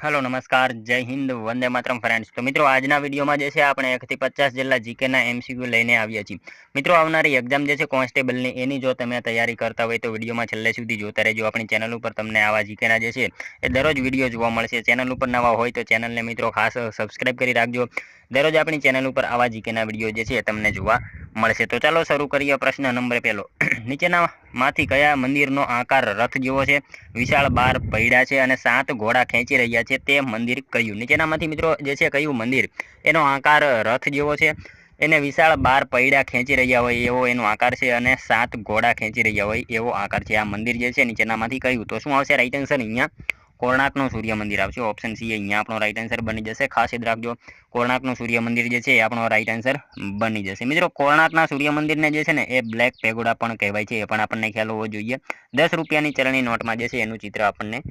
Hello नमस्कार जय Hind Vande Mataram friends. तो मित्रों આજના વિડીયોમાં જે છે આપણે 1 થી 50 જેટલા જીકેના એમસીક્યુ લઈને આવ્યા છીએ। મિત્રો આવનારી એક્ઝામ જે છે કોન્સ્ટેબલની એની જો તમે તૈયારી કરતા હોય તો વિડીયોમાં છેલ્લે સુધી જોતા રહેજો। આપણી ચેનલ ઉપર તમને આવા જીકેના જે છે એ દરરોજ વિડીયો જોવા મળશે। ચેનલ ઉપર નવા હોય તો ચેનલને મિત્રો ખાસ સબસ્ક્રાઇબ કરી રાખજો। દરરોજ આપણી ચેનલ ઉપર આવા જીકેના વિડીયો જે છે તમને જોવા મળશે। તો ચાલો શરૂ કરીએ। પ્રશ્ન નંબર પહેલો, નીચેનામાંથી કયા મંદિરનો આકાર રથ જેવો છે? વિશાળ 12 પૈડા છે અને 7 ઘોડા ખેંચી રહ્યા છે તે મંદિર કયું? નીચેનામાંથી મિત્રો જે છે કયું મંદિર એનો આકાર રથ જેવો છે, એને વિશાળ 12 પૈડા ખેંચી રહ્યા હોય એવો એનો આકાર છે અને 7 ઘોડા ખેંચી રહ્યા હોય એવો આકાર છે? આ મંદિર જે છે નીચેનામાંથી કયું? તો શું આવશે રાઈટ આન્સર? અહીંયા કોણાર્કનું સૂર્ય મંદિર આવશે। ઓપ્શન સી અહીંયા આપણો રાઈટ આન્સર બની જશે। ખાસ યાદ રાખજો, કોણાર્કનું સૂર્ય મંદિર જે છે એ આપણો રાઈટ આન્સર બની જશે। મિત્રો કોણાર્કના સૂર્ય મંદિરને જે છે ને એ બ્લેક પેગોડા પણ કહેવાય છે, એ પણ આપણને ખ્યાલ હોવો જોઈએ। 10 રૂપિયાની ચલણી નોટમાં જે છે એનું ચિત્ર આપણને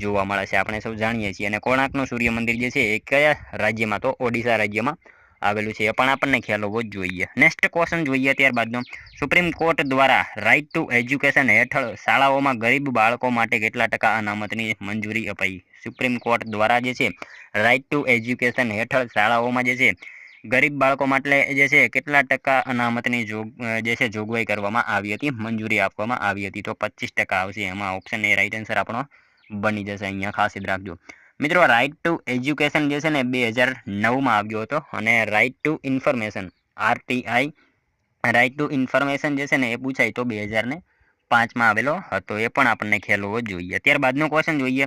જોવા મળે છે, આપણે સૌ જાણીએ છીએ। અને કોણાર્કનું સૂર્ય મંદિર જે છે એ કયા રાજ્યમાં? તો ઓડિશા રાજ્યમાં આવેલું છે, એ પણ આપણને ખ્યાલ હોવો જ જોઈએ। નેક્સ્ટ ક્વેશ્ચન જોઈએ ત્યારબાદનો, સુપ્રીમ કોર્ટ દ્વારા રાઇટ ટુ એજ્યુકેશન હેઠળ શાળાઓમાં ગરીબ બાળકો માટે કેટલા ટકા અનામતની મંજૂરી અપાઈ? સુપ્રીમ કોર્ટ દ્વારા જે છે રાઇટ ટુ એજ્યુકેશન હેઠળ શાળાઓમાં જે છે ગરીબ બાળકો માટે જે છે કેટલા ટકા અનામતની જે છે જોગવાઈ કરવામાં આવી હતી, મંજૂરી આપવામાં આવી હતી? તો 25% આવશે એમાં। ઓપ્શન એ રાઈટ આન્સર આપણો બની જશે। અહીંયા ખાસ યાદ રાખજો મિત્રો, રાઇટ ટુ એજ્યુકેશન જે છે ને 2009માં આવ્યો હતો અને right to information RTI right to information જે છે ને એ પૂછાય તો 2005માં આવેલો હતો, એ પણ આપણને ખ્યાલ હોવો જોઈએ। ત્યારબાદનો ક્વેશ્ચન જોઈએ,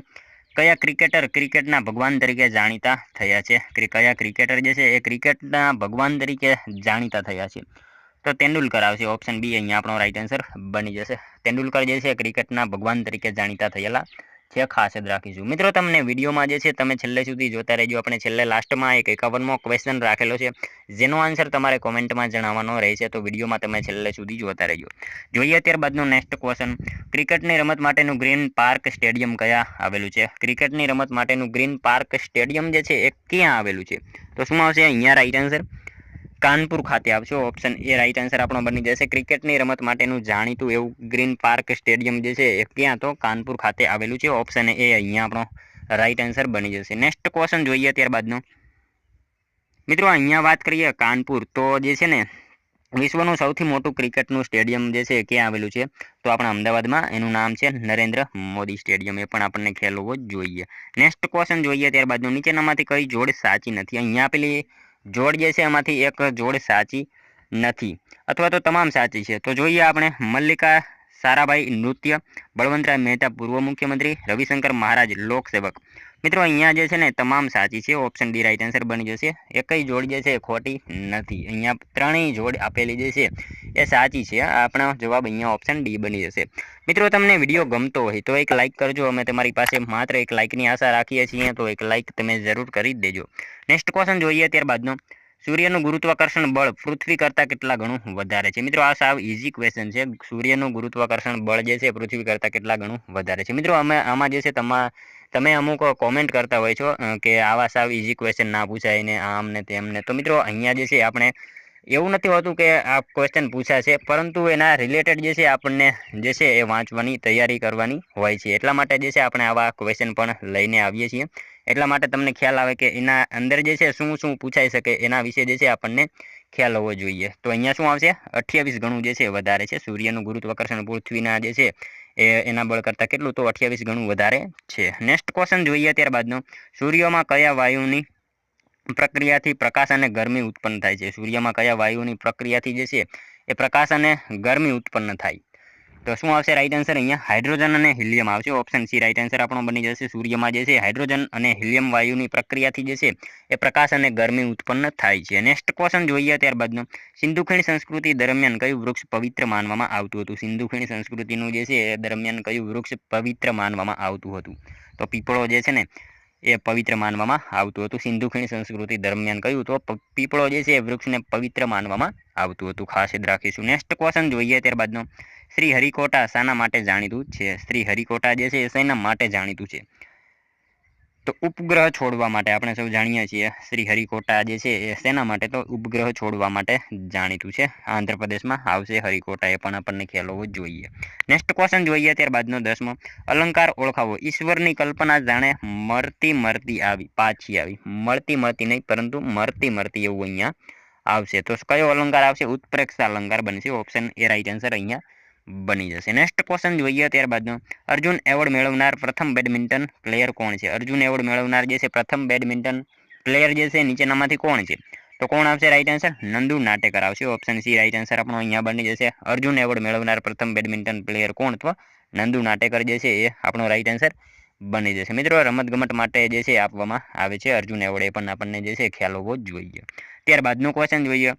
કયા ક્રિકેટર ક્રિકેટના ભગવાન તરીકે જાણીતા થયા છે? કયા ક્રિકેટર જે છે એ ક્રિકેટના ભગવાન તરીકે જાણીતા થયા છે? તો તેંડુલકર આવશે। ઓપ્શન બી અહીંયા આપણો રાઈટ આન્સર બની જશે। તેંડુલકર જે છે ક્રિકેટના ભગવાન તરીકે જાણીતા થયેલા છે, ખાસ યાદ રાખીશું। મિત્રો તમને વિડીયોમાં જે છે તમે છેલ્લે સુધી જોતા રહેજો। આપણે છેલ્લે લાસ્ટમાં એક 51મો ક્વેશ્ચન રાખેલો છે, જેનો આન્સર તમારે કોમેન્ટમાં જણાવવાનો રહેશે, તો વિડીયોમાં તમે છેલ્લે સુધી જોતા રહેજો। જોઈએ ત્યારબાદનો નેક્સ્ટ ક્વેશ્ચન, ક્રિકેટની રમત માટેનું ગ્રીન પાર્ક સ્ટેડિયમ ક્યાં આવેલું છે? ક્રિકેટની રમત માટેનું ગ્રીન પાર્ક સ્ટેડિયમ જે છે એ ક્યાં આવેલું છે? તો શું આવશે અહીંયા રાઈટ આન્સર? કાનપુર ખાતે આવશે। ઓપ્શન એ રાઈટ આન્સર આપણો બની જશે। ક્રિકેટની રમત માટેનું જાણીતું એવું ગ્રીન પાર્ક સ્ટેડિયમ જે છે એ ક્યાં? તો કાનપુર ખાતે આવેલું છે। ઓપ્શન એ અહીંયા આપણો રાઈટ આન્સર બની જશે। નેક્સ્ટ ક્વેશ્ચન જોઈએ ત્યારબાદનો, મિત્રો અહીંયા વાત કરીએ કાનપુર, તો જે છે ને વિશ્વનું સૌથી મોટું ક્રિકેટનું સ્ટેડિયમ જે છે ક્યાં આવેલું છે? તો આપણા અમદાવાદમાં, એનું નામ છે નરેન્દ્ર મોદી સ્ટેડિયમ, એ પણ આપણને ખ્યાલ હોવો જ જોઈએ। નેક્સ્ટ ક્વેશ્ચન જોઈએ ત્યારબાદનું, નીચેનામાંથી કઈ જોડ સાચી નથી? અહીંયા પેલી જોડ જે છે એમાંથી એક જોડ સાચી નથી અથવા તો તમામ સાચી છે। તો જોઈએ આપણે, મલ્લિકા સારાભાઈ નૃત્ય, બળવંતરાય મહેતા પૂર્વ મુખ્યમંત્રી, રવિશંકર મહારાજ લોકસેવક। મિત્રો અહીંયા જે છે ને તમામ સાચી છે। ઓપ્શન ડી રાઈટ આન્સર બની જશે। એકઈ જોડ જે છે ખોટી નથી, અહીંયા ત્રણેય જોડ આપેલી જે છે એ સાચી છે। આપણો જવાબ અહીંયા ઓપ્શન ડી બની જશે। મિત્રો તમને વિડીયો ગમતો હોય તો એક લાઇક કરજો, અમે તમારી પાસે માત્ર એક લાઇકની આશા રાખીએ છીએ, તો એક લાઇક તમે જરૂર કરી જ દેજો। નેક્સ્ટ ક્વેશ્ચન જોઈએ ત્યારબાદનો, સૂર્યનું ગુરુત્વાકર્ષણ બળ પૃથ્વી કરતાં કેટલા ગણું વધારે છે? મિત્રો આ સાવ ઇઝી ક્વેશ્ચન છે। સૂર્યનું ગુરુત્વાકર્ષણ બળ જે છે પૃથ્વી કરતાં કેટલા ગણું વધારે છે? મિત્રો આમાં જે છે તમે અમુક કોમેન્ટ કરતા હોય છો કે આવા સાવ ઇઝી ક્વેશ્ચન ના પૂછાય ને આમ ને તેમ ને, તો મિત્રો અહીંયા જે છે આપણે એવું નથી હોતું કે આ ક્વેશ્ચન પૂછાશે, પરંતુ એના રિલેટેડ જે છે આપણને જે છે એ વાંચવાની તૈયારી કરવાની હોય છે, એટલા માટે જે છે આપણે આવા ક્વેશ્ચન પણ લઈને આવીએ છીએ। એટલા માટે તમને ખ્યાલ આવે કે એના અંદર જે છે શું શું પૂછાઈ શકે એના વિશે જે છે આપણને ખ્યાલ હોવો જોઈએ। તો અહીંયા શું આવશે? 28 ગણું જે છે વધારે છે સૂર્યનું ગુરુત્વાકર્ષણ પૃથ્વીના જે છે એના બળ કરતાં કેટલું? તો 28 ગણું વધારે છે। નેક્સ્ટ ક્વેશ્ચન જોઈએ ત્યારબાદનો, સૂર્યમાં કયા વાયુની પ્રક્રિયાથી પ્રકાશ અને ગરમી ઉત્પન્ન થાય છે? સૂર્યમાં કયા વાયુની પ્રક્રિયાથી જે છે એ પ્રકાશ અને ગરમી ઉત્પન્ન થાય? તો શું આવશે રાઈટ આન્સર? અહીંયા હાઇડ્રોજન અને હિલિયમ આવશે। ઓપ્શન સી રાઈટ આન્સર આપણો બની જશે। સૂર્યમાં જે છે હાઇડ્રોજન અને હિલિયમ વાયુની પ્રક્રિયાથી જે છે એ પ્રકાશ અને ગરમી ઉત્પન્ન થાય છે। નેક્સ્ટ ક્વેશ્ચન જોઈએ ત્યારબાદનો, સિંધુ ખીણ સંસ્કૃતિ દરમિયાન કયું વૃક્ષ પવિત્ર માનવામાં આવતું હતું? સિંધુ ખીણ સંસ્કૃતિનું જે છે એ દરમિયાન કયું વૃક્ષ પવિત્ર માનવામાં આવતું હતું? તો પીપળો જે છે ને એ પવિત્ર માનવામાં આવતું હતું સિંધુ ખીણ સંસ્કૃતિ દરમિયાન। કયું? તો પીપળો જે છે એ વૃક્ષને પવિત્ર માનવામાં આવતું હતું, ખાસ યાદ રાખીશું। નેક્સ્ટ ક્વેશ્ચન જોઈએ ત્યારબાદનો, શ્રી હરિકોટા શાના માટે જાણીતું છે? શ્રી હરિકોટા જે છે એ શેના માટે જાણીતું છે? તો ઉપગ્રહ છોડવા માટે આપણે સૌ જાણીએ છીએ શ્રી હરિકોટા જે છે એ શેના માટે તો ઉપગ્રહ છોડવા માટે જાણીતું છે. આંધ્રપ્રદેશમાં આવશે હરિકોટા, એ પણ આપણને ખ્યાલ હોવો જ જોઈએ. નેક્સ્ટ ક્વેશ્ચન જોઈએ ત્યારબાદનો 10મો. અલંકાર ઓળખાવો. ઈશ્વરની કલ્પના જાણે મરતી મરતી આવી, પાછી આવી. મળતી મળતી નહીં પરંતુ મરતી મરતી એવું અહીંયા આવશે. તો કયો અલંકાર આવશે? ઉત્પ્રેક્ષ અલંકાર બનશે. ઓપ્શન એ રાઈટ આન્સર અહીંયા બની જશે. નેક્સ્ટ ક્વેશ્ચન જોઈએ ત્યારબાદનો. અર્જુન એવોર્ડ મેળવનાર પ્રથમ બેડમિન્ટન પ્લેયર કોણ છે? અર્જુન એવોર્ડ મેળવનાર જે છે પ્રથમ બેડમિન્ટન પ્લેયર જે છે નીચેનામાંથી કોણ છે? તો કોણ આવશે રાઈટ આન્સર? નંદુ નાટેકર આવશે. ઓપ્શન સી રાઈટ આન્સર આપણો અહીંયા બની જશે. અર્જુન એવોર્ડ મેળવનાર પ્રથમ બેડમિન્ટન પ્લેયર કોણ? તો નંદુ નાટેકર જે છે એ આપણો રાઈટ આન્સર બની જશે. મિત્રો રમતગમત માટે જે છે આપવામાં આવે છે અર્જુન એવોર્ડ, એ પણ આપણને જે છે ખ્યાલ હોવો જ જોઈએ. ત્યારબાદનો ક્વેશ્ચન જોઈએ.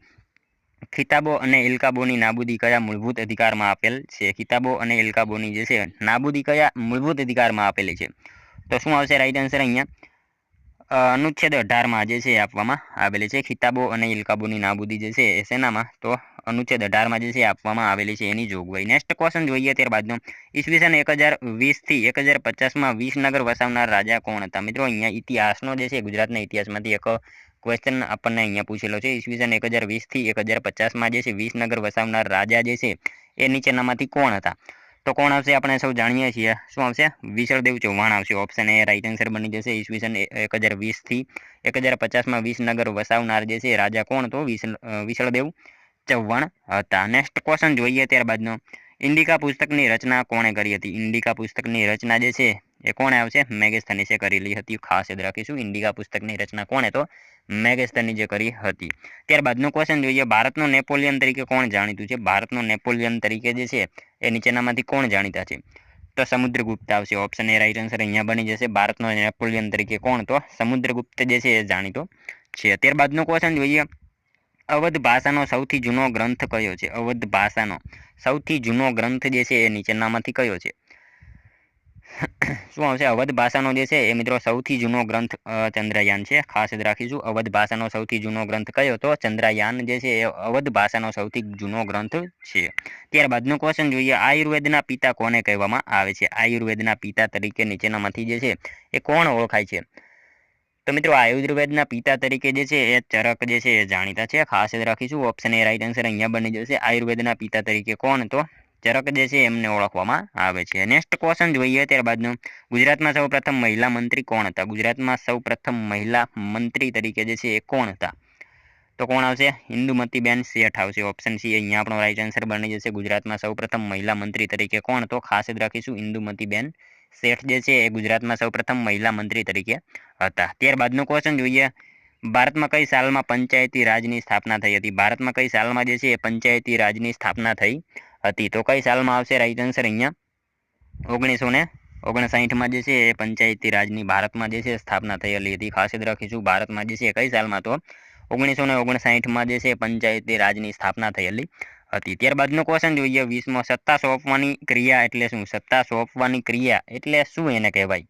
ખિતાબો અને ઇલકાબોની નાબૂદી કયા મૂળભૂત અધિકારમાં આપેલ છે? ખિતાબો અને ઇલકાબોની જે છે નાબૂદી કયા મૂળભૂત અધિકારમાં આપેલી છે? તો શું આવશે રાઈટ આન્સર અહીંયા? અનુચ્છેદ 18માં જે છે આપવામાં આવેલી છે. ખિતાબો અને ઇલકાબોની નાબૂદી જે છે એ શેનામાં? તો અનુચ્છેદ 18માં જે છે આપવામાં આવેલી છે એની જોગવાઈ. નેક્સ્ટ ક્વેશ્ચન જોઈએ ત્યારબાદનો. ઈસવીસન 1020થી 1050માં વિસનગર વસાવનાર રાજા કોણ હતા? મિત્રો અહીંયા ઇતિહાસનો જે છે ગુજરાતના ઇતિહાસમાંથી એક ક્વેશ્ચન આપણને અહીંયા પૂછેલો છે. ઈસવીસન 1020થી 1050માં જે છે વિસનગર વસાવનાર રાજા જે છે એ નીચેનામાંથી કોણ હતા? તો કોણ આવશે? આપણે સૌ જાણીએ છીએ. શું આવશે? વિસળદેવ ચૌહાણ આવશે. ઓપ્શન એ રાઈટ આન્સર બની જશે. ઈસવીસન 1020થી 1050માં વિસનગર વસાવનાર જે છે રાજા કોણ? તો વિસળદેવ ચૌહાણ હતા. નેક્સ્ટ ક્વેશ્ચન જોઈએ ત્યારબાદનો. ઇન્ડિકા પુસ્તકની રચના કોણે કરી હતી? ઇન્ડિકા પુસ્તકની રચના જે છે એ કોણે આવશે? મેગેસ્થનીસે કરેલી હતી. ખાસ યાદ રાખીશું. ઇન્ડિકા પુસ્તકની રચના કોણે? તો મેગેસ્થનીસે કરી હતી. ત્યારબાદનો ક્વેશ્ચન જોઈએ. ભારતનો નેપોલિયન તરીકે કોણ જાણીતું છે? ભારતનો નેપોલિયન તરીકે જે છે એ નીચેનામાંથી કોણ જાણીતા છે? તો સમુદ્રગુપ્ત આવશે. ઓપ્શન એ રાઈટ આન્સર અહીંયા બની જશે. ભારતનો નેપોલિયન તરીકે કોણ? તો સમુદ્રગુપ્ત જે છે એ જાણીતો છે. ત્યારબાદનો ક્વેશ્ચન જોઈએ. અવધ ભાષાનો સૌથી જૂનો ગ્રંથ કયો છે? અવધ ભાષાનો સૌથી જૂનો ગ્રંથ જે છે એ નીચેનામાંથી કયો છે? શું આવશે? અવધ ભાષાનો જે છે એ મિત્રો સૌથી જૂનો ગ્રંથ ચંદ્રયાન છે. ખાસ યાદ રાખીશું. અવધ ભાષાનો સૌથી જૂનો ગ્રંથ કયો? તો ચંદ્રયાન જે છે એ અવધ ભાષાનો સૌથી જૂનો ગ્રંથ છે. ત્યારબાદનો ક્વેશ્ચન જોઈએ. આયુર્વેદના પિતા કોને કહેવામાં આવે છે? આયુર્વેદના પિતા તરીકે નીચેનામાંથી જે છે એ કોણ ઓળખાય છે? તો મિત્રો આયુર્વેદના પિતા તરીકે જે છે એ ચરક જે છે એ જાણીતા છે. ખાસ યાદ રાખીશું. ઓપ્શન એ રાઈટ આન્સર અહીંયા બની જશે. આયુર્વેદના પિતા તરીકે કોણ? તો ચરક જે છે એમને ઓળખવામાં આવે છે. નેક્સ્ટ ક્વેશ્ચન જોઈએ ત્યારબાદનું. ગુજરાતમાં સૌ પ્રથમ મહિલા મંત્રી કોણ હતા? ગુજરાતમાં સૌ પ્રથમ મહિલા મંત્રી તરીકે જે છે એ કોણ હતા? તો કોણ આવશે? ઇન્દુમતીબેન શેઠ આવશે. ઓપ્શન સી અહીંયા આપણો રાઈટ આન્સર બની જશે. ગુજરાતમાં સૌ પ્રથમ મહિલા મંત્રી તરીકે કોણ? તો ખાસ યાદ રાખીશું. ઇન્દુમતીબેન શેઠ જે છે એ ગુજરાતમાં સૌ પ્રથમ મહિલા મંત્રી તરીકે હતા. ત્યારબાદનો ક્વેશ્ચન જોઈએ. ભારતમાં કઈ સાલમાં પંચાયતી રાજની સ્થાપના થઈ હતી? ભારતમાં કઈ સાલમાં જે છે એ પંચાયતી રાજની સ્થાપના થઈ હતી? તો કઈ સાલમાં આવશે રાઈટ આન્સર અહીંયા? 1959માં જે છે એ પંચાયતી રાજની ભારતમાં જે છે સ્થાપના થયેલી હતી. ખાસ યાદ રાખીશું. ભારતમાં જે છે કઈ સાલમાં? તો 1959માં જે છે પંચાયતી રાજની સ્થાપના થયેલી હતી. ત્યારબાદનો ક્વેશ્ચન જોઈએ. 20મો. સત્તા સોંપવાની ક્રિયા એટલે શું? સત્તા સોંપવાની ક્રિયા એટલે શું એને કહેવાય?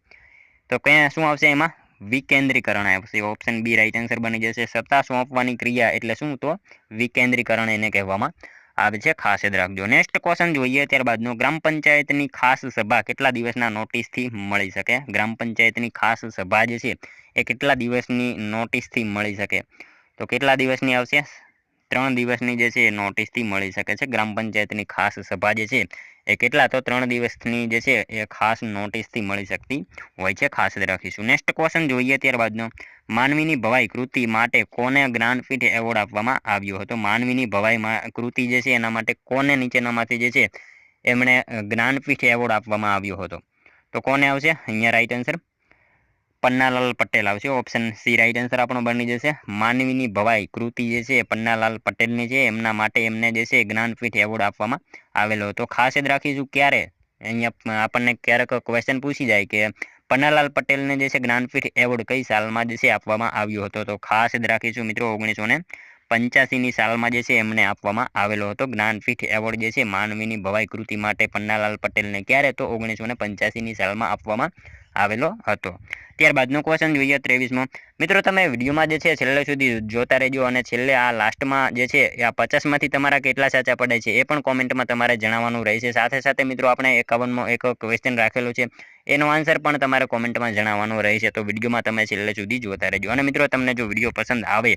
તો કયા શું આવશે એમાં? વિકેન્દ્રીકરણ આવશે. ઓપ્શન બી રાઈટ આન્સર બની જશે. સત્તા સોંપવાની ક્રિયા એટલે શું? તો વિકેન્દ્રીકરણ એને કહેવામાં આવે છે. ખાસ યાદ રાખજો. નેક્સ્ટ ક્વેશ્ચન જોઈએ ત્યારબાદનો. ગ્રામ પંચાયતની ખાસ સભા કેટલા દિવસના નોટિસથી મળી શકે? ગ્રામ પંચાયતની ખાસ સભા જે છે એ કેટલા દિવસની નોટિસથી મળી શકે? તો કેટલા દિવસની આવશે? 3 દિવસની જે છે એ નોટિસથી મળી શકે છે. ગ્રામ પંચાયતની ખાસ સભા જે છે એ કેટલા? તો 3 દિવસની જે છે એ ખાસ નોટિસથી મળી શકતી હોય છે. ખાસ યાદ રાખીશું. નેક્સ્ટ ક્વેશ્ચન જોઈએ ત્યારબાદનો. માનવીની ભવાઈ કૃતિ માટે કોને જ્ઞાનપીઠ એવોર્ડ આપવામાં આવ્યો હતો? માનવીની ભવાઈ કૃતિ જે છે એના માટે કોને નીચેનામાંથી જે છે એમણે જ્ઞાનપીઠ એવોર્ડ આપવામાં આવ્યો હતો? તો કોને આવશે અહીંયા રાઈટ આન્સર? પન્નાલાલ પટેલ આવશે. ઓપ્શન સી રાઈટ આન્સર આપણો બની જશે. માનવીની ભવાઈ કૃતિ જે છે પન્નાલાલ પટેલની છે. એમના માટે એમને જે છે જ્ઞાનપીઠ એવોર્ડ આપવામાં આવેલો હતો. ખાસ યાદ રાખીશું. ક્યારે અહીંયા આપણને ક્યારેક ક્વેશ્ચન પૂછી જાય કે પન્નાલાલ પટેલને જે છે જ્ઞાનપીઠ એવોર્ડ કઈ સાલમાં જે છે આપવામાં આવ્યો હતો? તો ખાસ યાદ રાખીશું મિત્રો 1985ની સાલમાં જે છે એમને આપવામાં આવેલો હતો જ્ઞાનપીઠ એવોર્ડ જે છે માનવીની ભવાઈ કૃતિ માટે પન્નાલાલ પટેલને. ક્યારે? તો 1985ની સાલમાં આપવામાં આવેલો હતો। ત્યારબાદનો ક્વેશ્ચન જોઈએ 23મો। મિત્રો તમે વિડીયોમાં જે છે છેલ્લે સુધી જોતા રહેજો અને છેલ્લે આ લાસ્ટમાં જે છે આ 50માંથી તમારા કેટલા સાચા પડે છે એ પણ કોમેન્ટમાં તમારે જણાવવાનું રહેશે। સાથે સાથે મિત્રો આપણે 51મો એક ક્વેશ્ચન રાખેલો છે, એનો આન્સર પણ તમારે કોમેન્ટમાં જણાવવાનો રહેશે। તો વિડીયોમાં તમે છેલ્લે સુધી જોતા રહેજો અને મિત્રો તમને જો વિડીયો પસંદ આવે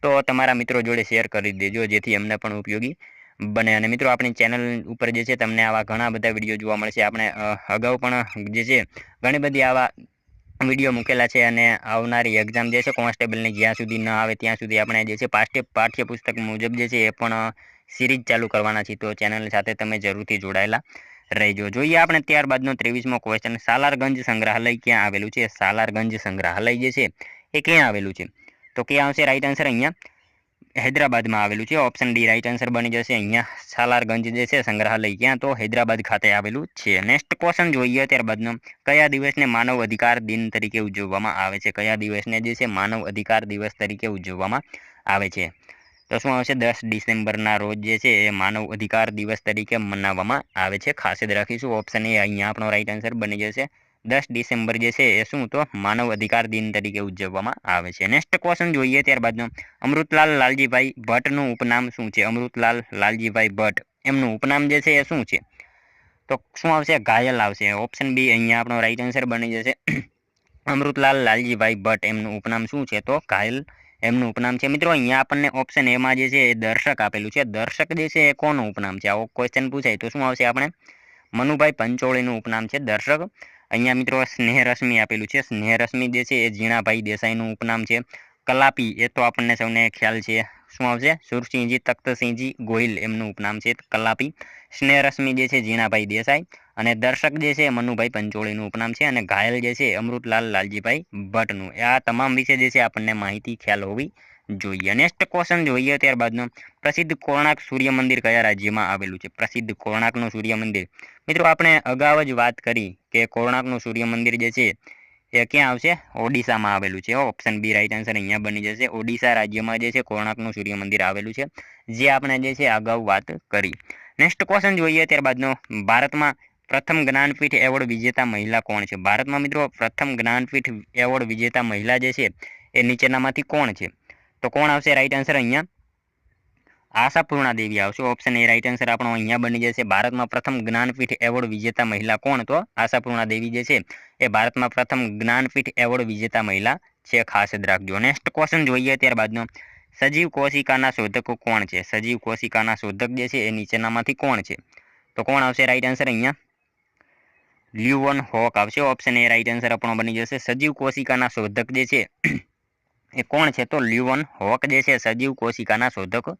તો તમારા મિત્રો જોડે શેર કરી દેજો, જેથી એમને પણ ઉપયોગી બને। અને મિત્રો આપણી ચેનલ ઉપર જે છે તમને આવા ઘણા બધા વિડીયો જોવા મળશે। આપણે અગાઉ પણ જે છે ઘણી બધી આવા વિડીયો મૂકેલા છે અને આવનારી એક્ઝામ જે છે કોન્સ્ટેબલની જ્યાં સુધી ન આવે ત્યાં સુધી આપણે જે છે પાઠ્યપુસ્તક મુજબ જે છે એ પણ સિરીઝ ચાલુ કરવાના છીએ। તો ચેનલ સાથે તમે જરૂરથી જોડાયેલા રહેજો। જોઈએ આપણે ત્યારબાદનો 23મો ક્વેશ્ચન। સાલારગંજ સંગ્રહાલય ક્યાં આવેલું છે? સાલારગંજ સંગ્રહાલય જે છે એ ક્યાં આવેલું છે? તો ક્યાં આવશે રાઈટ આન્સર? અહીંયા હૈદરાબાદમાં આવેલું છે। ઓપ્શન ડી રાઈટ આન્સર બની જશે। અહીંયા સાલારગંજ જે છે સંગ્રહાલય ક્યાં? તો હૈદરાબાદ ખાતે આવેલું છે। નેક્સ્ટ ક્વેશ્ચન જોઈએ ત્યારબાદનો। કયા દિવસને માનવ અધિકાર દિન તરીકે ઉજવવામાં આવે છે? કયા દિવસને જે છે માનવ અધિકાર દિવસ તરીકે ઉજવવામાં આવે છે? તો શું આવશે? 10 ડિસેમ્બરના રોજ જે છે એ માનવ અધિકાર દિવસ તરીકે મનાવવામાં આવે છે। ખાસ યાદ રાખીશું। ઓપ્શન એ અહીંયા આપણો રાઈટ આન્સર બની જશે। 10 ડિસેમ્બર જે છે એ શું? તો માનવ અધિકાર દિન તરીકે ઉજવવામાં આવે છે। નેક્સ્ટ ક્વેશ્ચન જોઈએ ત્યારબાદનો। અમૃતલાલ લાલજીભાઈ ભટ્ટનું ઉપનામ શું છે? અમૃતલાલ લાલજીભાઈ ભટ્ટ એમનું ઉપનામ જે છે એ શું છે? તો શું આવશે? ઘાયલ આવશે। ઓપ્શન બી અહીંયા આપણો રાઈટ આન્સર બની જશે। અમૃતલાલ લાલજીભાઈ ભટ્ટ એમનું ઉપનામ શું છે? તો ઘાયલ એમનું ઉપનામ છે। મિત્રો અહીંયા આપણને ઓપ્શન એમાં જે છે એ દર્શક આપેલું છે। દર્શક જે છે એ કોનું ઉપનામ છે? આવો ક્વેશ્ચન પૂછાય તો શું આવશે? આપણે મનુભાઈ પંચોળીનું ઉપનામ છે દર્શક। અહીંયા મિત્રો સ્નેહરશ્મિ આપેલું છે। સ્નેહરશ્મિ જે છે એ ઝીણાભાઈ દેસાઈનું ઉપનામ છે। કલાપી એ તો આપણને સૌને ખ્યાલ છે, શું આવશે? સુરસિંહજી તખ્તસિંહજી ગોહિલ એમનું ઉપનામ છે કલાપી। સ્નેહરશ્મિ જે છે ઝીણાભાઈ દેસાઈ અને દર્શક જે છે મનુભાઈ પંચોળીનું ઉપનામ છે અને ઘાયલ જે છે અમૃતલાલ લાલજીભાઈ ભટ્ટનું। આ તમામ વિશે જે છે આપણને માહિતી ખ્યાલ હોવી જોઈએ। નેક્સ્ટ ક્વેશ્ચન જોઈએ ત્યારબાદનો। પ્રસિદ્ધ કોણાર્ક સૂર્ય મંદિર કયા રાજ્યમાં આવેલું છે? પ્રસિદ્ધ કોણાર્કનું સૂર્ય મંદિર, મિત્રો આપણે અગાઉ જ વાત કરી કે કોણાર્કનું સૂર્ય મંદિર જે છે એ ક્યાં આવશે? ઓડિશામાં આવેલું છે। ઓપ્શન બી રાઈટ આન્સર અહીંયા બની જશે। ઓડિશા રાજ્યમાં જે છે કોણાર્કનું સૂર્ય મંદિર આવેલું છે, જે આપણે જે છે અગાઉ વાત કરી। નેક્સ્ટ ક્વેશ્ચન જોઈએ ત્યારબાદનો। ભારતમાં પ્રથમ જ્ઞાનપીઠ એવોર્ડ વિજેતા મહિલા કોણ છે? ભારતમાં મિત્રો પ્રથમ જ્ઞાનપીઠ એવોર્ડ વિજેતા મહિલા જે છે એ નીચેનામાંથી કોણ છે? તો કોણ આવશે રાઈટ આન્સર? અહીંયા આશાપૂર્ણા દેવી આવશે। ઓપ્શન એ રાઈટ આન્સર આપણો અહીંયા બની જશે। ભારતમાં પ્રથમ જ્ઞાનપીઠ એવોર્ડ વિજેતા મહિલા કોણ? તો આશાપૂર્ણા દેવી જે છે એ ભારતમાં પ્રથમ જ્ઞાનપીઠ એવોર્ડ વિજેતા મહિલા છે। ખાસ યાદ રાખજો। નેક્સ્ટ ક્વેશ્ચન જોઈએ ત્યારબાદનો। સજીવ કોશિકાના શોધકો કોણ છે? સજીવ કોશિકાના શોધક જે છે એ નીચેનામાંથી કોણ છે? તો કોણ આવશે રાઈટ આન્સર? અહીંયા લ્યુવન હોક આવશે। ઓપ્શન એ રાઈટ આન્સર આપણો બની જશે। સજીવ કોશિકાના શોધક જે છે એ કોણ છે? તો લ્યુવન હોક જે છે સજીવ કોશિકાના શોધક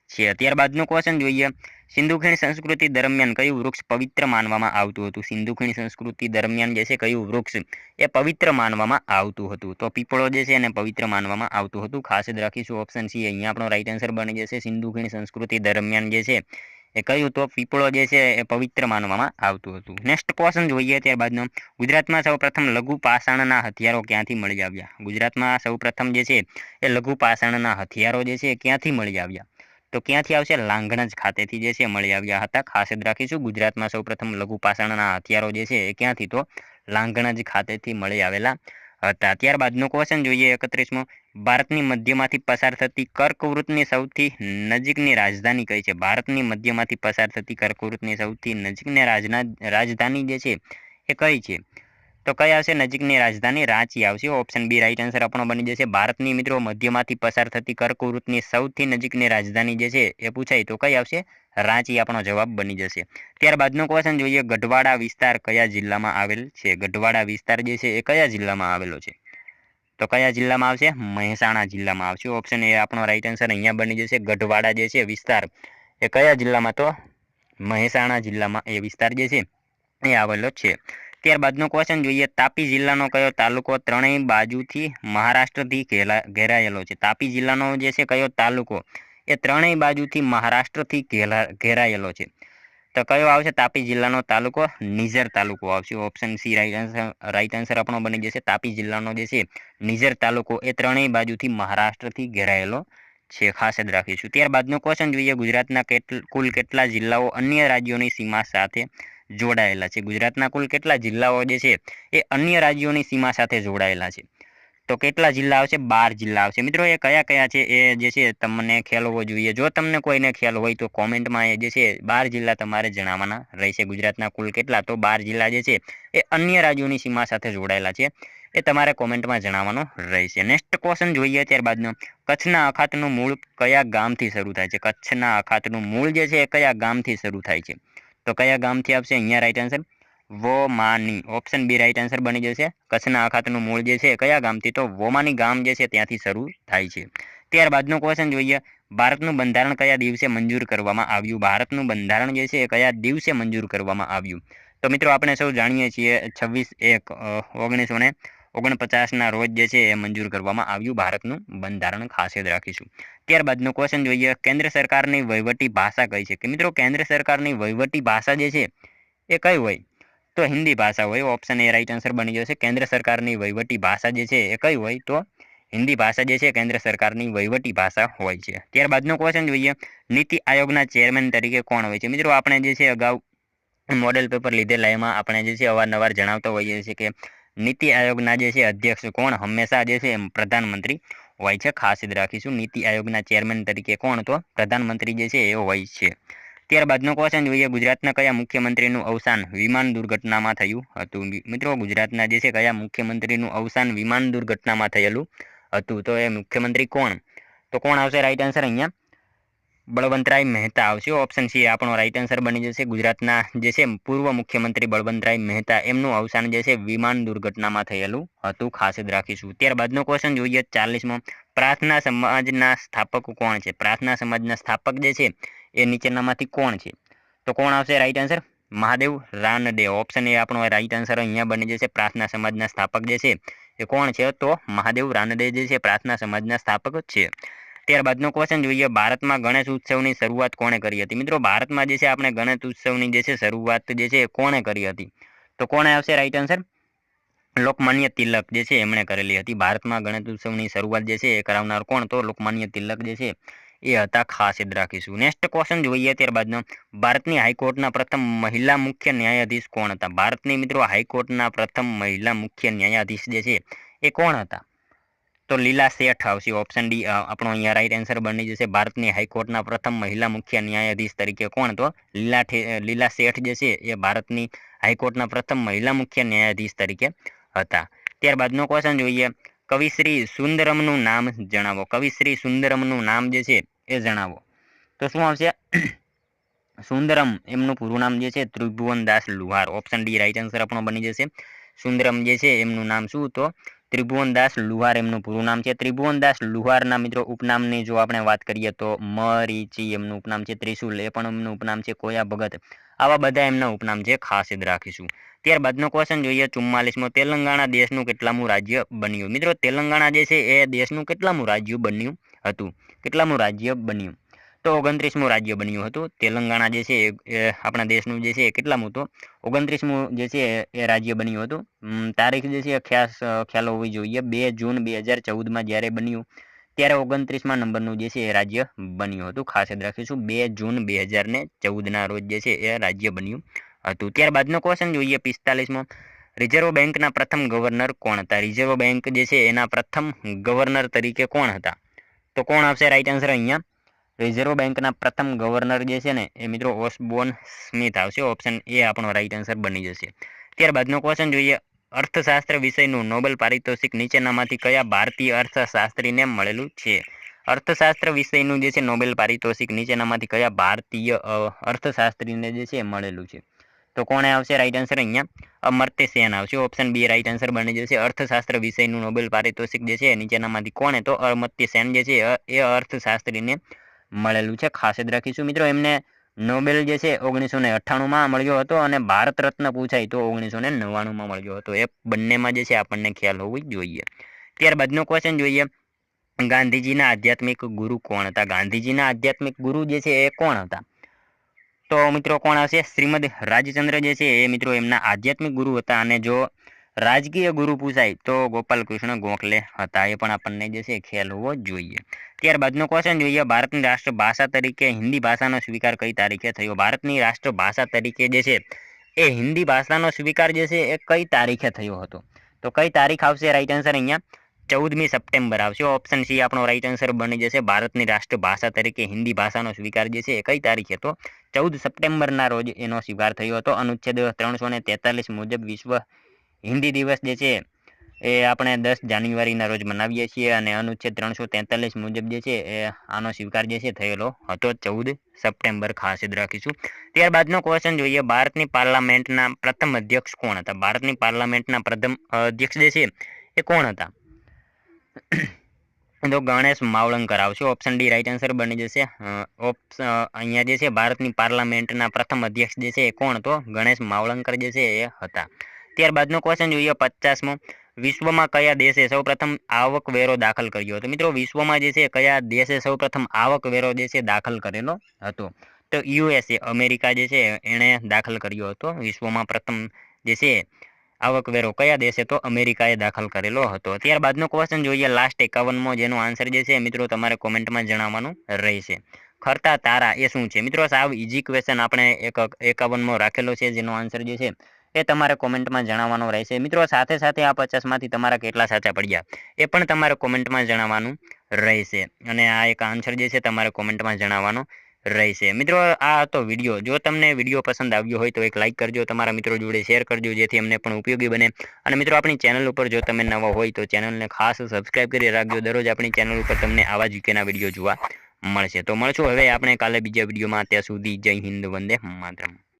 છે। ત્યારબાદનો ક્વેશ્ચન જોઈએ। સિંધુ ખીણ સંસ્કૃતિ દરમિયાન કયું વૃક્ષ પવિત્ર માનવામાં આવતું હતું? સિંધુ ખીણ સંસ્કૃતિ દરમિયાન જે છે કયું વૃક્ષ એ પવિત્ર માનવામાં આવતું હતું? તો પીપળો જે છે એને પવિત્ર માનવામાં આવતું હતું। ખાસ યાદ રાખીશું। ઓપ્શન સી અહીંયા આપણો રાઈટ આન્સર બની જશે। સિંધુ ખીણ સંસ્કૃતિ દરમિયાન જે છે એ કયું? તો પીપળો જે છે એ પવિત્ર માનવામાં આવતું હતું। નેક્સ્ટ ક્વેશ્ચન જોઈએ ત્યારબાદનો। ગુજરાતમાં સૌપ્રથમ લઘુ પાષાણના હથિયારો ક્યાંથી મળી આવ્યા? ગુજરાતમાં સૌપ્રથમ જે છે એ લઘુ પાષાણના હથિયારો જે છે એ ક્યાંથી મળી આવ્યા? તો ક્યાંથી આવશે? લાંઘણજ ખાતેથી જે છે મળી આવ્યા હતા। ખાસ યાદ રાખીશું। ગુજરાતમાં સૌપ્રથમ લઘુ પાષાણના હથિયારો જે છે એ ક્યાંથી? તો લાંઘણજ ખાતેથી મળી આવેલા હતા। ત્યારબાદનો ક્વેશ્ચન જોઈએ 31મો। ભારતની મધ્યમાંથી પસાર થતી કર્કવૃતની સૌથી નજીકની રાજધાની કઈ છે? ભારતની મધ્યમાંથી પસાર થતી કર્કવૃતની સૌથી નજીકની રાજધાની જે છે એ કઈ છે? તો કઈ આવશે નજીકની રાજધાની? રાંચી આવશે। ઓપ્શન બી રાઈટ આન્સર આપણો બની જશે। ભારતની મિત્રો મધ્યમાંથી પસાર થતી કર્કવૃતની સૌથી નજીકની રાજધાની જે છે એ પૂછાય તો કઈ આવશે? રાંચી આપણો જવાબ બની જશે। ત્યારબાદનો ક્વેશ્ચન જોઈએ। ગઢવાડા વિસ્તાર કયા જિલ્લામાં આવેલ છે? ગઢવાડા વિસ્તાર જે છે એ કયા જિલ્લામાં આવેલો છે? તો કયા જિલ્લામાં આવશે? મહેસાણા જિલ્લામાં આવશે। ઓપ્શન એ આપણો રાઈટ આન્સર અહીંયા બની જશે। ગઢવાડા જે છે વિસ્તાર એ કયા જિલ્લામાં? તો મહેસાણા જિલ્લામાં એ વિસ્તાર જે છે એ આવેલો છે। ત્યારબાદનો ક્વેશ્ચન જોઈએ। તાપી જિલ્લાનો કયો તાલુકો ત્રણેય બાજુથી મહારાષ્ટ્રથી ઘેરાયેલો છે? તાપી જિલ્લાનો જે છે કયો તાલુકો એ ત્રણેય બાજુથી મહારાષ્ટ્રથી ઘેરાયેલો છે? તો કયો આવશે તાપી જિલ્લાનો તાલુકો? નિઝર તાલુકો આવશે। ઓપ્શન સી રાઈટ આન્સર આપણો બની જશે। તાપી જિલ્લાનો જે છે નિઝર તાલુકો એ ત્રણેય બાજુથી મહારાષ્ટ્રથી ઘેરાયેલો છે। ખાસ યાદ રાખીશું। ત્યારબાદનો ક્વેશ્ચન જોઈએ। ગુજરાતના કુલ કેટલા જિલ્લાઓ અન્ય રાજ્યોની સીમા સાથે જોડાયેલા છે? ગુજરાતના કુલ કેટલા જિલ્લાઓ જે છે એ અન્ય રાજ્યોની સીમા સાથે જોડાયેલા છે? તો કેટલા જિલ્લા આવશે? 12 જિલ્લા આવશે. મિત્રો એ કયા કયા છે એ જે છે તમને ખ્યાલ હોવો જોઈએ. જો તમને કોઈને ખ્યાલ હોય તો કોમેન્ટમાં એ જે છે 12 જિલ્લા તમારે જણાવવાના રહેશે. ગુજરાતના કુલ કેટલા? તો 12 જિલ્લા જે છે એ અન્ય રાજ્યોની સીમા સાથે જોડાયેલા છે. એ તમારે કોમેન્ટમાં જણાવવાનો રહેશે. નેક્સ્ટ ક્વેશ્ચન જોઈએ ત્યારબાદનો. કચ્છના અખાતનું મૂળ કયા ગામથી શરૂ થાય છે? કચ્છના અખાતનું મૂળ જે છે એ કયા ગામથી શરૂ થાય છે? તો કયા ગામથી આવશે અહીંયા રાઈટ આન્સર? વોમાની. ઓપ્શન બી રાઈટ આન્સર બની જશે. કચ્છના અખાતનું મૂળ જે છે કયા ગામથી? તો વોમાની ગામ જે છે ત્યાંથી શરૂ થાય છે. ત્યારબાદનો ક્વેશ્ચન જોઈએ. ભારતનું બંધારણ કયા દિવસે મંજૂર કરવામાં આવ્યું? ભારતનું બંધારણ જે છે એ કયા દિવસે મંજૂર કરવામાં આવ્યું? તો મિત્રો આપણે સૌ જાણીએ છીએ 26/1/1949ના રોજ જે છે એ મંજૂર કરવામાં આવ્યું ભારતનું બંધારણ. ખાસ યાદ રાખીશું. ત્યારબાદનો ક્વેશ્ચન જોઈએ. કેન્દ્ર સરકારની વહીવટી ભાષા કઈ છે? કે મિત્રો કેન્દ્ર સરકારની વહીવટી ભાષા જે છે એ કઈ હોય? તો હિન્દી ભાષા હોય. ઓપ્શન એ રાઈટ આન્સર બની જશે. કેન્દ્ર સરકારની વહીવટી ભાષા જે છે એ કઈ હોય? તો હિન્દી ભાષા જે છે કેન્દ્ર સરકારની વહીવટી ભાષા હોય છે. ત્યારબાદનો ક્વેશ્ચન જોઈએ. નીતિ આયોગના ચેરમેન તરીકે કોણ હોય છે? મિત્રો આપણે જે છે અગાઉ મોડેલ પેપર લીધેલા એમાં આપણે જે છે અવારનવાર જણાવતા હોઈએ છીએ કે નીતિ આયોગના જે છે અધ્યક્ષ કોણ? હંમેશા જે છે પ્રધાનમંત્રી હોય છે. ખાસ યાદ રાખીશું. નીતિ આયોગના ચેરમેન તરીકે કોણ? તો પ્રધાનમંત્રી જે છે એ હોય છે. ત્યારબાદનો ક્વેશ્ચન જોઈએ. ગુજરાતના કયા મુખ્યમંત્રીનું અવસાન વિમાન દુર્ઘટનામાં થયું હતું? મિત્રો ગુજરાતના જે છે કયા મુખ્યમંત્રીનું અવસાન વિમાન દુર્ઘટનામાં થયેલું હતું? તો એ મુખ્યમંત્રી કોણ? તો કોણ આવશે રાઈટ આન્સર અહીંયા? બળવંતરાય મહેતા આવશે. ઓપ્શન સી આપણો રાઈટ આન્સર બની જશે. ગુજરાતના જે છે પૂર્વ મુખ્યમંત્રી બળવંતરાય મહેતા એમનું અવસાન જે છે વિમાન દુર્ઘટનામાં થયેલું હતું. ખાસ યાદ રાખીશું. ત્યારબાદનો ક્વેશ્ચન જોઈએ 40મો. પ્રાર્થના સમાજના સ્થાપક કોણ છે? પ્રાર્થના સમાજના સ્થાપક જે છે એ નીચેનામાંથી કોણ છે? તો કોણ આવશે right answer? Mahadev Ranade. Option A આપણો રાઈટ આન્સર અહીંયા બની જશે. પ્રાર્થના સમાજના સ્થાપક જે છે એ કોણ છે? તો મહાદેવ રાનડે જે છે પ્રાર્થના સમાજના સ્થાપક છે. ત્યારબાદનો ક્વેશ્ચન જોઈએ. ભારતમાં ગણેશ ઉત્સવની શરૂઆત કોણે કરી હતી? મિત્રો ભારતમાં જે છે આપણે ગણેશ ઉત્સવની જે છે શરૂઆત જે છે કોણે કરી હતી? તો કોણે આવશે રાઈટ આન્સર? લોકમાન્ય તિલક જે છે એમણે કરેલી હતી. ભારતમાં ગણેશ ઉત્સવની શરૂઆત જે છે એ કરાવનાર કોણ? તો લોકમાન્ય તિલક જે છે એ હતા. ખાસ યાદ રાખીશું. નેક્સ્ટ ક્વેશ્ચન જોઈએ ત્યારબાદનો. ભારતની હાઈકોર્ટના પ્રથમ મહિલા મુખ્ય ન્યાયાધીશ કોણ હતા? ભારતની મિત્રો હાઈકોર્ટના પ્રથમ મહિલા મુખ્ય ન્યાયાધીશ જે છે એ કોણ હતા? તો લીલા શેઠ આવશે. ઓપ્શન ડી આપણો અહીંયા રાઈટ આન્સર બની જશે. ભારતની હાઈકોર્ટના પ્રથમ મહિલા મુખ્ય ન્યાયાધીશ તરીકે કોણ? તો લીલા શેઠ જે છે એ ભારતની હાઈકોર્ટના પ્રથમ મહિલા મુખ્ય ન્યાયાધીશ તરીકે હતા. ત્યારબાદનો ક્વેશ્ચન જોઈએ. કવિશ્રી સુંદરમનું નામ જણાવો. કવિશ્રી સુંદરમનું નામ જે છે એ જણાવો. તો શું આવશે? સુંદરમ એમનું પૂરું નામ જે છે ત્રિભુવનદાસ લુહાર. ઓપ્શન ડી રાઈટ આન્સર આપણો બની જશે. સુંદરમ જે છે એમનું નામ શું? તો ત્રિભુવનદાસ લુહાર એમનું પૂરું નામ છે. ત્રિભુવનદાસ લુહારના મિત્રો ઉપનામની જો આપણે વાત કરીએ તો મરીચી એમનું ઉપનામ છે. ત્રિશુલ એ પણ એમનું ઉપનામ છે. કોયા ભગત આવા બધા એમના ઉપનામ છે. ખાસ યાદ રાખીશું. ત્યારબાદનો ક્વેશ્ચન જોઈએ 44મો. તેલંગાણા દેશનું કેટલામું રાજ્ય બન્યું? મિત્રો તેલંગાણા જે છે એ દેશનું કેટલામું રાજ્ય બન્યું હતું? કેટલામું રાજ્ય બન્યું? તો 29મું રાજ્ય બન્યું હતું. તેલંગાણા જે છે એ આપણા દેશનું જે છે એ કેટલામું? તો 29મું જે છે એ રાજ્ય બન્યું હતું. તારીખ જે છે ખ્યાલ હોવી જોઈએ. 2 જૂન 2014માં જ્યારે બન્યું ત્યારે 29મા નંબરનું જે છે એ રાજ્ય બન્યું હતું. ખાસ યાદ રાખીશું. 2 જૂન 2014ના રોજ જે છે એ રાજ્ય બન્યું હતું. ત્યારબાદનો ક્વેશ્ચન જોઈએ 45મો. રિઝર્વ બેંકના પ્રથમ ગવર્નર કોણ હતા? રિઝર્વ બેંક જે છે એના પ્રથમ ગવર્નર તરીકે કોણ હતા? તો કોણ આવશે રાઈટ આન્સર અહીંયા? રિઝર્વ બેંકના પ્રથમ ગવર્નર જે છે ને એ મિત્રો ઓસબોર્ન સ્મિથ આવશે. ઓપ્શન એ આપણો રાઈટ આન્સર બની જશે. ત્યારબાદનો ક્વેશ્ચન જોઈએ. અર્થશાસ્ત્ર વિષયનું નોબેલ પારિતોષિક નીચેનામાંથી કયા ભારતીય અર્થશાસ્ત્રીને મળેલું છે? અર્થશાસ્ત્ર વિષયનું જે છે નોબેલ પારિતોષિક નીચેનામાંથી કયા ભારતીય અર્થશાસ્ત્રીને જે છે મળેલું છે? તો કોણે આવશે રાઈટ આન્સર અહીંયા? અમર્ત્ય સેન આવશે. ઓપ્શન બી રાઈટ આન્સર બની જશે. અર્થશાસ્ત્ર વિષયનું નોબેલ પારિતોષિક જે છે નીચેનામાંથી કોણે? તો અમર્ત્ય સેન જે છે એ અર્થશાસ્ત્રીને મળેલું છે. ખાસ યાદ રાખીશું. મિત્રો એમને નોબેલ જે છે 1998માં મળ્યો હતો અને ભારત રત્ન પૂછાય તો 1999માં મળ્યો હતો. એ બંનેમાં જે છે આપણને ખ્યાલ હોવી જોઈએ. ત્યારબાદનો ક્વેશ્ચન જોઈએ. ગાંધીજીના આધ્યાત્મિક ગુરુ કોણ હતા? ગાંધીજીના આધ્યાત્મિક ગુરુ જે છે એ કોણ હતા? તો મિત્રો કોણ આવશે? શ્રીમદ રાજચંદ્ર જે છે એ મિત્રો એમના આધ્યાત્મિક ગુરુ હતા. અને જો રાજકીય ગુરુ પૂછાય તો ગોપાલ કૃષ્ણ ગોખલે હતા. એ પણ આપણને જે છે ખ્યાલ હોવો જોઈએ. ત્યારબાદનો ક્વેશ્ચન જોઈએ. ભારતની રાષ્ટ્રભાષા તરીકે હિન્દી ભાષાનો સ્વીકાર કઈ તારીખે થયો? ભારતની રાષ્ટ્રભાષા તરીકે જે છે એ હિન્દી ભાષાનો સ્વીકાર જે છે એ કઈ તારીખે થયો હતો? તો કઈ તારીખ આવશે રાઈટ આન્સર અહીંયા? 14મી સપ્ટેમ્બર આવશે. ઓપ્શન સી આપણો રાઈટ આન્સર બની જશે. ભારતની રાષ્ટ્રભાષા તરીકે હિન્દી ભાષાનો સ્વીકાર જે છે એ કઈ તારીખે? તો 14 સપ્ટેમ્બરના રોજ એનો સ્વીકાર થયો હતો. અનુચ્છેદ 343 મુજબ વિશ્વ હિન્દી દિવસ જે છે એ આપણે 10 જાન્યુઆરીના રોજ મનાવીએ છીએ અને અનુચ્છેદ 343 મુજબ જે છે એ આનો સ્વીકાર જે છે થયેલો હતો 14 સપ્ટેમ્બર. ખાસ યાદ રાખીશું. ત્યારબાદનો ક્વેશ્ચન જોઈએ. ભારતની પાર્લામેન્ટના પ્રથમ અધ્યક્ષ કોણ હતા? ભારતની પાર્લામેન્ટના પ્રથમ અધ્યક્ષ જે છે એ કોણ હતા? તો ગણેશ માવલંકર આવશે. ઓપ્શન ડી રાઈટ આન્સર બની જશે. અહીંયા જે છે ભારતની પાર્લામેન્ટના પ્રથમ અધ્યક્ષ જે છે એ કોણ? તો ગણેશ માવલંકર જે છે એ હતા. ત્યારબાદનો ક્વેશ્ચન જોઈએ 50મો. વિશ્વમાં કયા દેશે સૌપ્રથમ આવકવેરો દાખલ કર્યો હતો? મિત્રો વિશ્વમાં જે છે કયા દેશે સૌપ્રથમ આવકવેરો જે છે દાખલ કરેલો હતો? તો યુએસએ, અમેરિકા જે છે એણે દાખલ કર્યો હતો વિશ્વમાં પ્રથમ જે છે આવકવેરો. કયા દેશે? તો અમેરિકાએ દાખલ કરેલો હતો. ત્યારબાદનો ક્વેશ્ચન જોઈએ લાસ્ટ 51મો, જેનો આન્સર જે છે મિત્રો તમારે કોમેન્ટમાં જણાવવાનું રહેશે. ખરતા તારા એ શું છે? મિત્રો સાવ ઇઝી ક્વેશ્ચન આપણે 51મો રાખેલો છે, જેનો આન્સર જે છે એ તમારે કોમેન્ટમાં જણાવવાનો રહેશે. મિત્રો સાથે સાથે આ 50માંથી તમારા કેટલા સાચા પડ્યા એ પણ તમારે કોમેન્ટમાં જણાવવાનું રહેશે અને આ એક આન્સર જે છે તમારે કોમેન્ટમાં જણાવવાનો રહેશે. મિત્રો આ હતો વિડીયો. જો તમને વિડીયો પસંદ આવ્યો હોય તો એક લાઇક કરજો, તમારા મિત્રો જોડે શેર કરજો, જેથી અમને પણ ઉપયોગી બને. અને મિત્રો આપણી ચેનલ ઉપર જો તમે નવા હોય તો ચેનલને ખાસ સબસ્ક્રાઇબ કરી રાખજો. દરરોજ આપણી ચેનલ ઉપર તમને આવા જ જીકેના વિડીયો જોવા મળશે. તો મળશું હવે આપણે કાલે બીજા વિડીયોમાં. ત્યાં સુધી જય હિન્દ, વંદે માતરમ.